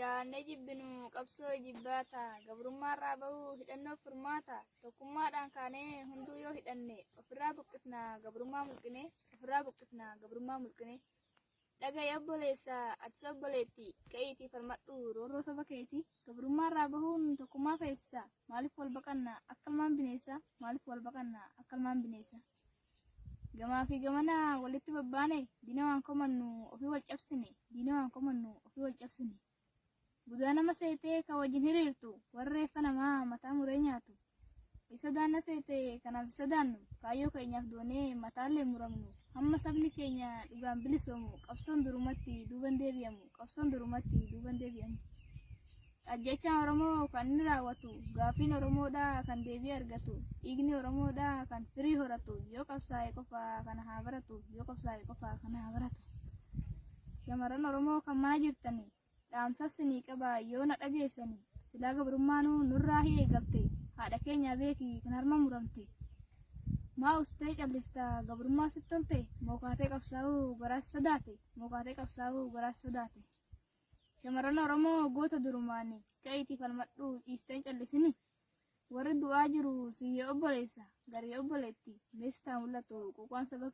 jaannee jibbinu qabsoo jibbaata gabrummaa irraa bahuu hidhannoo furmaata tokkummaadhaan kaanee hunduu yoo hidhanne ofirraa buqqifnaa gabrummaa mulqine dhaga'ee obboleessa ati obboleetti ka'iitii falmadhu roorroo saba keetii gabrummaa irraa bahuun tokkummaa keessa maaliif wal baqannaa akka ilmaan bineessa gamaa fi gamana walitti babbaane diina waan komannu ofii wal cabsine budaa nama seetee ka wajjin hiriirtu warra reeffa namaa mataa muree nyaatu isa daanna seetee kanaaf sodaannu kaayyoo keenyaaf doonee mataallee muramnu hamma sabni keenya dhugaan bilisoomu qabsoon durumatti duuban deebi'amu ajjechaan Oromoo kan inni raawwatu gaafiin Oromoodhaa kan deebii argatu dhiigni Oromoodhaa kan firii horatu yoo qabsaa'e qofaa kana haa baratu shamarran Oromoo kan mana jirtanii dhaamsas ni qaba yoo na dhageessanii silaa gabrummaanuu nurraa hin eegalte haadha keenya beeki kan harma muramte maa ustee callista gabrummaa sitti tolte mookaatee qabsaa'uu garaas sodaate shamarran Oromoo goota durumaani ka'iitii falmadhu ciisteen callisini warri du'aa jiru siyyee obboleessa garii obboleetti meestaa mul'atu quuqaan saba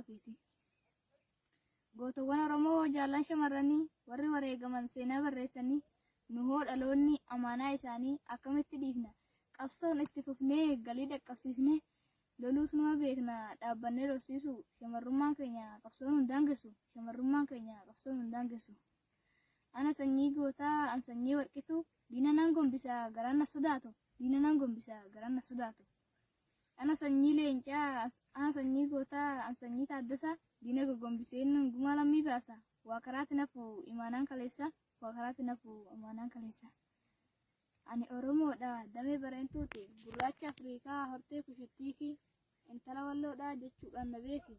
keetii gootawwan Oromoo jaallan shamarranii warri wareegaman seenaa barreessanii nu hoo dhaloonni amaanaa isaanii akkamitti dhiifna qabsoon itti fufnee galii dhaqqabsiisne loluus numa beekna dhaabbannee dhoofsiisu shamarrummaan keenya qabsoon hin daangessu ana sanyii gootaa an sanyii warqitu diina nan gombisaa garaan na sodaatu ana sanyii leencaa ana sanyii gootaa an sanyii taaddasaa diina gogombiseen gumaa lammii baasa waa karaatti nafu imaanaan kaleessa ani Oromoodha damee bareentuuti gurraacha Afrikaa hortee kushettiiki intala walloodha jechuudhaan na beeki